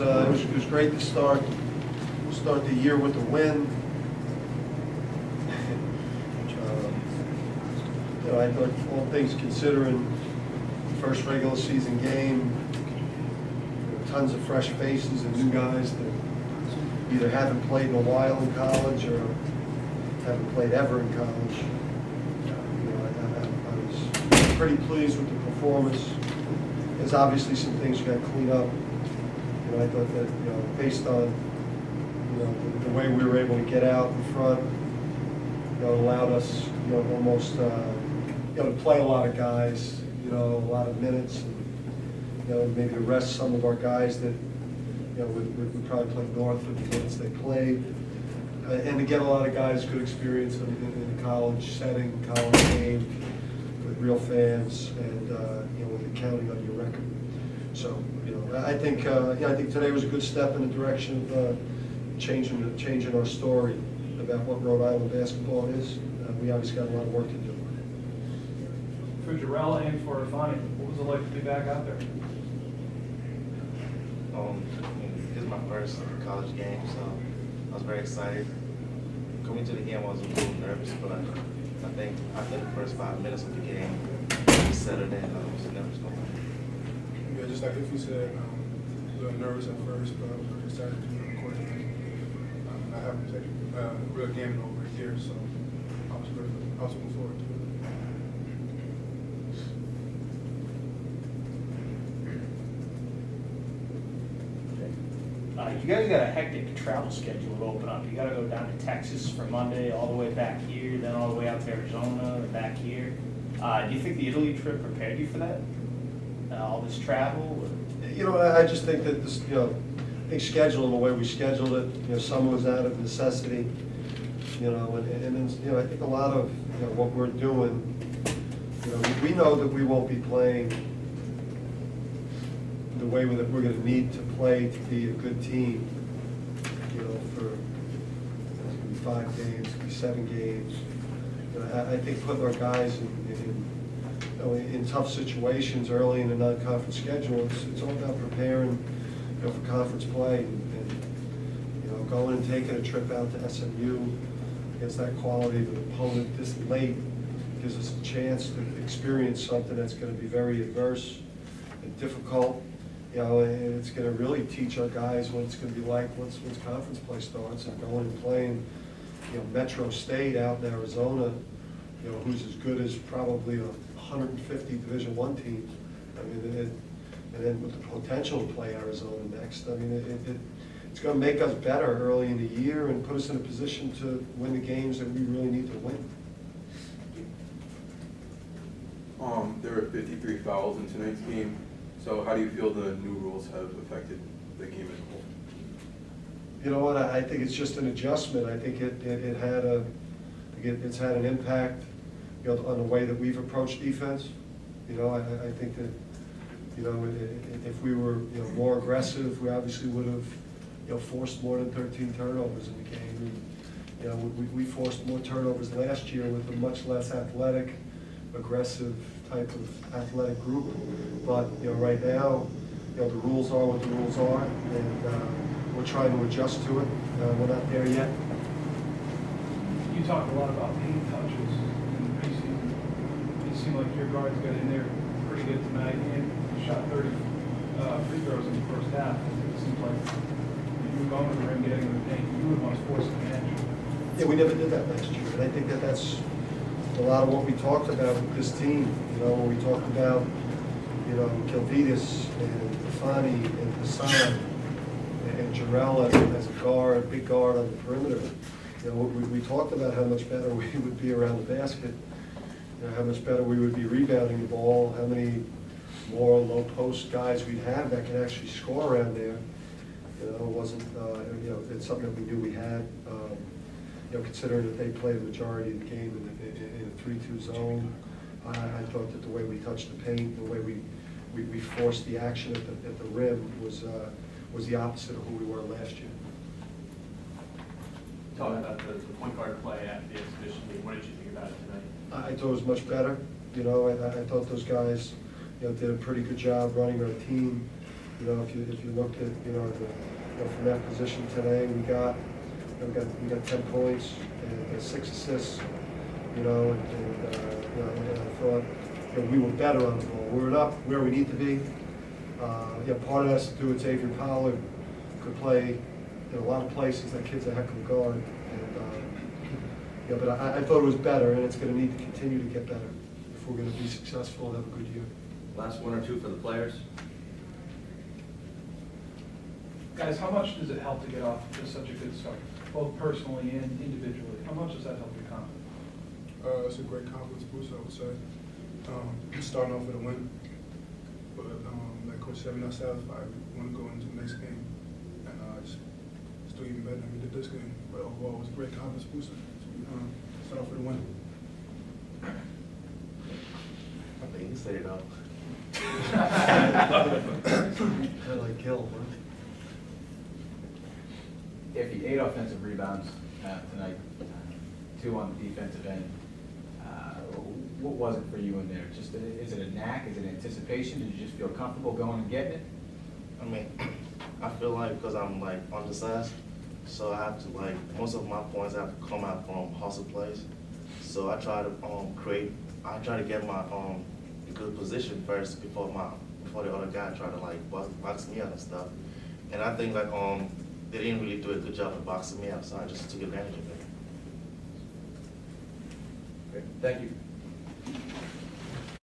it was great to start the year with a win. I thought, all things considering, first regular season game, tons of fresh faces and new guys that either haven't played in a while in college or haven't played ever in college. I was pretty pleased with the performance. There's obviously some things you got to clean up. I thought that based on the way we were able to get out in front, it allowed us almost to play a lot of guys, a lot of minutes, and maybe to rest some of our guys that would probably play north of the minutes they played, and to get a lot of guys good experience in the college setting, college game, with real fans, and with counting on your record. So I think today was a good step in the direction of changing our story about what Rhode Island basketball is. We obviously got a lot of work to do. For Jarelle and for Ifeanyi, what was it like to be back out there? This is my first college game, so I was very excited. Coming to the game, I was a little nervous, but I think after the first 5 minutes of the game, we settled in. I was nervous going on. Yeah, just like if you said, a little nervous at first, but I was very excited to be on the court. I haven't taken a real game in over a year, so I was looking forward to it. You guys got a hectic travel schedule to open up. You got to go down to Texas for Monday, all the way back here, then all the way out to Arizona, and back here. Do you think the Italy trip prepared you for that? All this travel? I just think that this, I think scheduling the way we scheduled it, some was out of necessity, and then, I think a lot of what we're doing, we know that we won't be playing the way that we're going to need to play to be a good team, for it's going to be 5 games, it's going to be 7 games. I think putting our guys in tough situations early in the non-conference schedule, it's all about preparing for conference play and going and taking a trip out to SMU against that quality of an opponent this late gives us a chance to experience something that's going to be very adverse and difficult. And it's going to really teach our guys what it's going to be like once conference play starts, and going and playing, Metro State out in Arizona, who's as good as probably a 150 Division I team. I mean, and then with the potential to play Arizona next. I mean, it's going to make us better early in the year and put us in a position to win the games that we really need to win. There were 53 fouls in tonight's game. So how do you feel the new rules have affected the game as a whole? You know what? I think it's just an adjustment. I think it's had an impact, on the way that we've approached defense. I think that, if we were, more aggressive, we obviously would have, forced more than 13 turnovers in the game. We forced more turnovers last year with a much less athletic, aggressive type of athletic group. But right now, the rules are what the rules are, and we're trying to adjust to it. We're not there yet. You talked a lot about paint touches in the preseason. It seemed like your guards got in there pretty good tonight and shot 30 free throws in the first half. It seemed like you were going to the rim, getting in the paint. You would want to force an edge. Yeah, we never did that last year, and I think that's a lot of what we talked about with this team. When we talked about, Kilvidas and Ifeanyi and Hassan and Jarelle as a guard, big guard on the perimeter. We talked about how much better we would be around the basket, how much better we would be rebounding the ball, how many more low post guys we'd have that could actually score around there. It wasn't, it's something that we knew we had. Considering that they played the majority of the game in a 3-2 zone, I thought that the way we touched the paint, the way we forced the action at the rim was the opposite of who we were last year. Talking about the point guard play after the exhibition game, what did you think about it tonight? I thought it was much better. I thought those guys, did a pretty good job running our team. You know, if you looked at, from that position today, we got 10 points and 6 assists, and I thought, we were better on the ball. We're not where we need to be. Part of that has to do with Xavier Pollard could play in a lot of places. That kid's a heck of a guard. And, but I thought it was better, and it's going to need to continue to get better if we're going to be successful and have a good year. Last one or two for the players. Guys, how much does it help to get off to such a good start, both personally and individually? How much does that help your confidence? It's a great confidence boost, I would say. Starting off with a win, but like Coach said, we're not satisfied. We want to go into the next game and just do even better than we did this game. But overall, it was a great confidence booster. So we start off with a win. I think you said it all. I like Gil, huh? If you 8 offensive rebounds tonight, 2 on the defensive end, what was it for you in there? Just is it a knack? Is it anticipation? Did you just feel comfortable going and getting it? I mean, I feel like because I'm like undersized, so I have to most of my points have to come out from hustle plays. So I try to get my good position first before the other guy try to box me out and stuff. And I think they didn't really do a good job of boxing me out, so I just took advantage of it. Great. Thank you.